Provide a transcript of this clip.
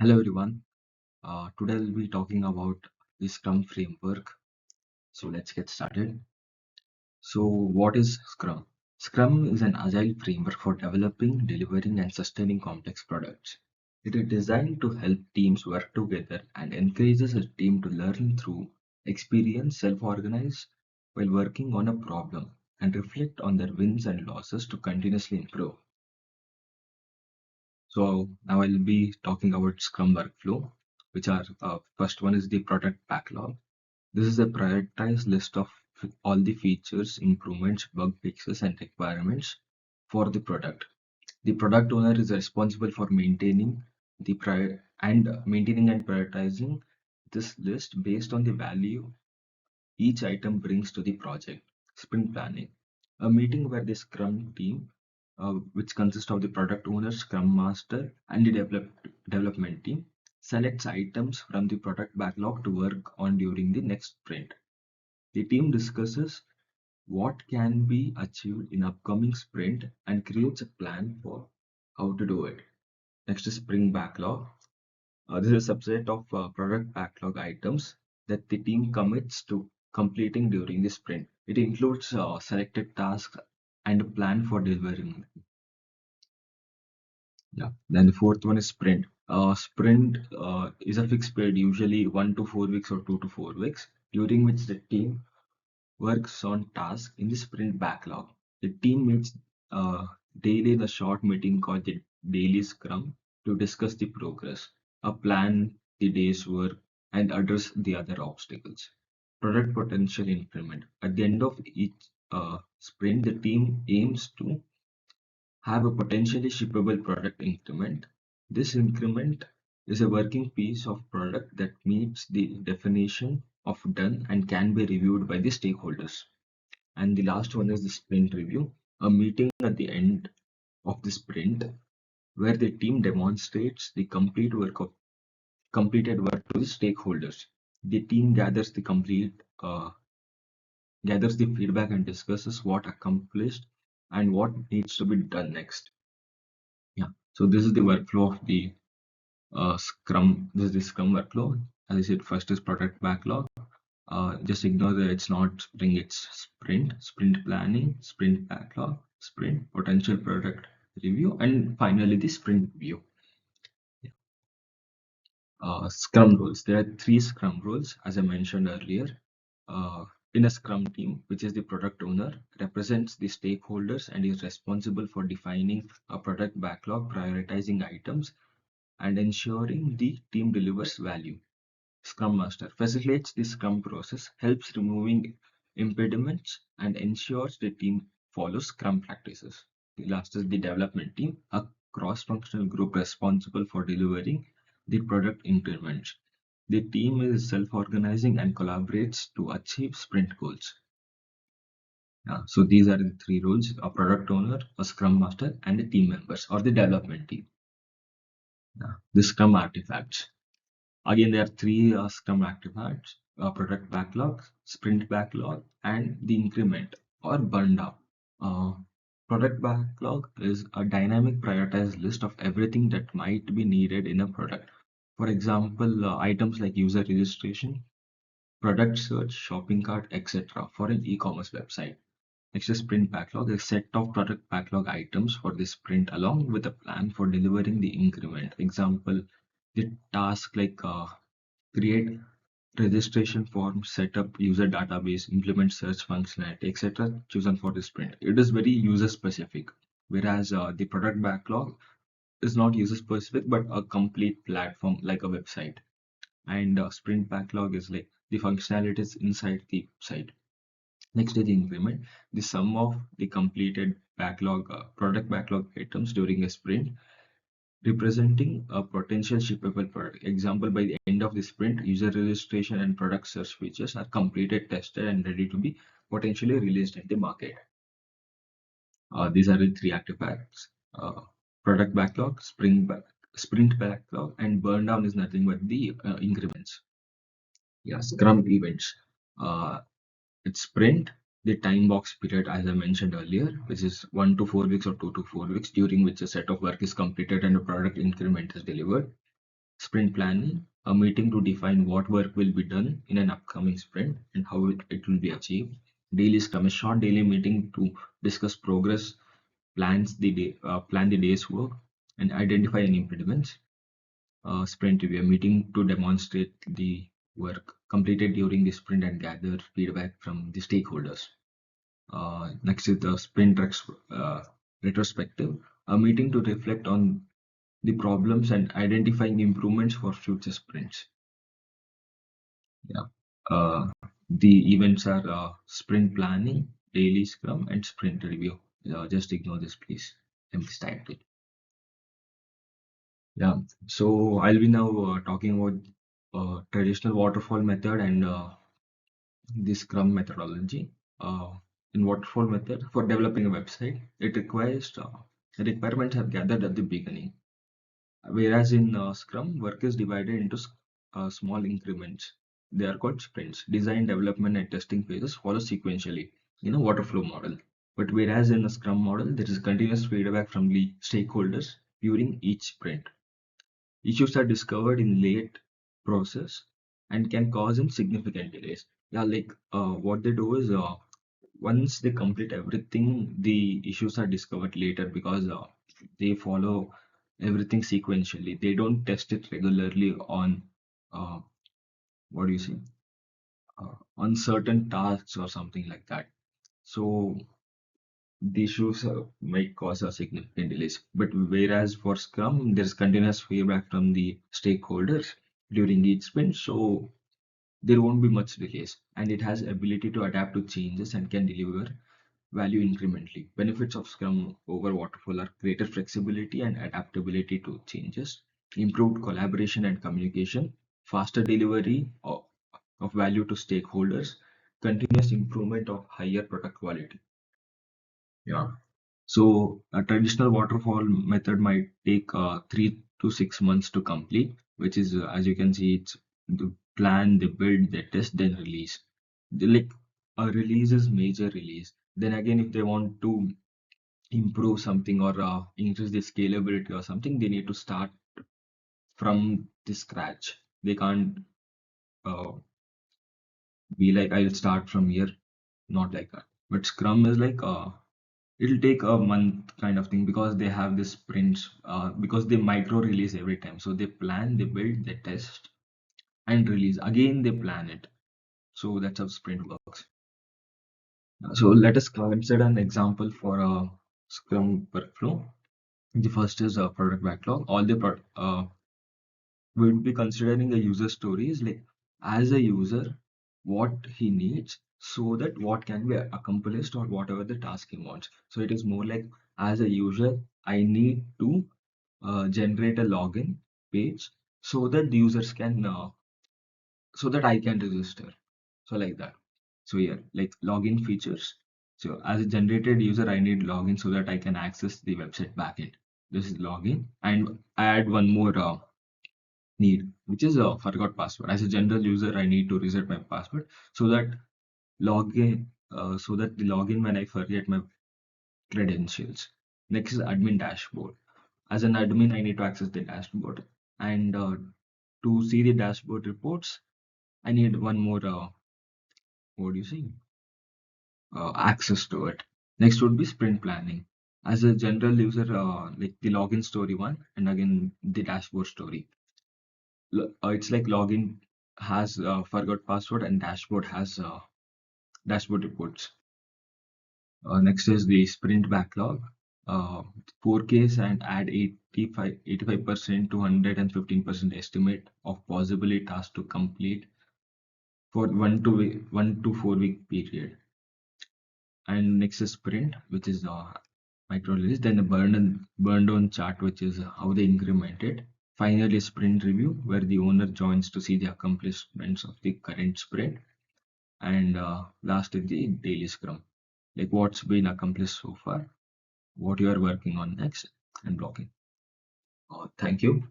Hello everyone. Today we'll be talking about the Scrum framework. So let's get started. So what is Scrum? Scrum is an agile framework for developing, delivering, and sustaining complex products. It is designed to help teams work together and encourages a team to learn through experience, self-organize while working on a problem and reflect on their wins and losses to continuously improve. So now I'll be talking about Scrum workflow, which are first one is the product backlog. This is a prioritized list of all the features, improvements, bug fixes, and requirements for the product. The product owner is responsible for maintaining and prioritizing this list based on the value each item brings to the project. Sprint planning, a meeting where the Scrum team, which consists of the product owner, Scrum master, and the development team, selects items from the product backlog to work on during the next sprint. The team discusses what can be achieved in upcoming sprint and creates a plan for how to do it. Next is sprint backlog. This is a subset of product backlog items that the team commits to completing during the sprint. It includes selected tasks and a plan for delivering. Yeah. Then the fourth one is sprint. Sprint is a fixed period, usually 1 to 4 weeks or 2 to 4 weeks, during which the team works on tasks in the sprint backlog. The team meets daily in a short meeting called the daily scrum to discuss the progress, plan the day's work, and address the other obstacles. Product potential increment. At the end of each sprint, the team aims to have a potentially shippable product increment. This increment is a working piece of product that meets the definition of done and can be reviewed by the stakeholders. And the last one is the sprint review, a meeting at the end of the sprint where the team demonstrates the completed work to the stakeholders. The team gathers the feedback and discusses what accomplished and what needs to be done next. Yeah. So this is the workflow of the Scrum. This is the Scrum workflow. As I said, first is product backlog. Just ignore that it's not Spring, it's sprint planning, sprint backlog, sprint potential product review, and finally the sprint view. Scrum roles. There are three Scrum roles, as I mentioned earlier. In a Scrum team, which is the product owner, represents the stakeholders and is responsible for defining a product backlog, prioritizing items, and ensuring the team delivers value. Scrum Master facilitates the Scrum process, helps removing impediments, and ensures the team follows Scrum practices. The last is the development team, a cross-functional group responsible for delivering the product increments. The team is self-organizing and collaborates to achieve sprint goals. So these are the three roles: a product owner, a Scrum Master, and the team members or the development team. The Scrum artifacts. Again, there are three Scrum artifacts: product backlog, sprint backlog, and the increment or burn down. Uh, Product backlog is a dynamic prioritized list of everything that might be needed in a product. For example, items like user registration, product search, shopping cart, etc. for an e-commerce website. Next is sprint backlog, a set of product backlog items for the sprint along with a plan for delivering the increment. Example, the task like create registration form, set up user database, implement search functionality, etc. chosen for the sprint. It is very user specific, whereas the product backlog is not user specific but a complete platform like a website. And sprint backlog is like the functionalities inside the website. Next is the increment, the sum of the completed product backlog items during a sprint, representing a potential shippable product. Example, by the end of the sprint, user registration and product search features are completed, tested, and ready to be potentially released in the market. These are the three active packs. Product backlog, sprint backlog, and burn down is nothing but the increments. Yeah, Scrum events. Uh, it's sprint, the time box period, as I mentioned earlier, which is 1 to 4 weeks or 2 to 4 weeks, during which a set of work is completed and a product increment is delivered. Sprint planning, a meeting to define what work will be done in an upcoming sprint and how it will be achieved. Daily Scrum, a short daily meeting to discuss progress, plan the day's work, and identify any impediments. Sprint review, a meeting to demonstrate the work completed during the sprint and gather feedback from the stakeholders. Next is the retrospective, a meeting to reflect on the problems and identifying improvements for future sprints. Yeah. The events are sprint planning, daily scrum, and sprint review. Just ignore this, please. Empty title. Yeah. So I'll be now talking about traditional waterfall method and the Scrum methodology. In waterfall method, for developing a website, it requires the requirements are gathered at the beginning. Whereas in Scrum, work is divided into small increments. They are called sprints. Design, development, and testing phases follow sequentially in a waterfall model. But whereas in a Scrum model, there is continuous feedback from the stakeholders during each sprint. Issues are discovered in late process and can cause in significant delays. Yeah, like what they do is once they complete everything, the issues are discovered later because they follow everything sequentially. They don't test it regularly on uh, what do you say on certain tasks or something like that. So the issues might cause a significant delays. But whereas for Scrum, there's continuous feedback from the stakeholders during each sprint, so there won't be much delays, and it has ability to adapt to changes and can deliver value incrementally. Benefits of Scrum over Waterfall are greater flexibility and adaptability to changes, improved collaboration and communication, faster delivery of value to stakeholders, continuous improvement of higher product quality. Yeah. So a traditional waterfall method might take 3 to 6 months to complete, which is, as you can see, it's the plan, the build, the test, then release. Like a release is major release. Then again, if they want to improve something or increase the scalability or something, they need to start from the scratch. They can't uh, be like, I'll start from here, not like that. But Scrum is like, it'll take a month kind of thing because they have this sprints, because they micro release every time. So they plan, they build, they test, and release. Again, they plan it. So that's how sprint works. So let us consider an example for a Scrum workflow. The first is a product backlog. All the we would be considering a user stories like as a user what he needs so that what can be accomplished or whatever the task he wants. So it is more like as a user, I need to generate a login page so that the users can so that I can register. So like that. So here, like login features. So as a generated user, I need login so that I can access the website backend. This is login, and I add one more need, which is a forgot password. As a general user, I need to reset my password so that login, so that the login when I forget my credentials. Next is admin dashboard. As an admin, I need to access the dashboard, and to see the dashboard reports, I need one more. What do you say? Access to it. Next would be sprint planning. As a general user, like the login story one, and again the dashboard story. It's like login has forgot password and dashboard has dashboard reports. Next is the sprint backlog. Uh, 4Ks and add 85% to 115% estimate of possibility tasks to complete for 1 to 4 week period. And next is sprint, which is micro release. Then the burn down chart, which is how they increment it. Finally, sprint review, where the owner joins to see the accomplishments of the current sprint. And last is the daily scrum, like what's been accomplished so far, what you are working on next, and blocking. Thank you.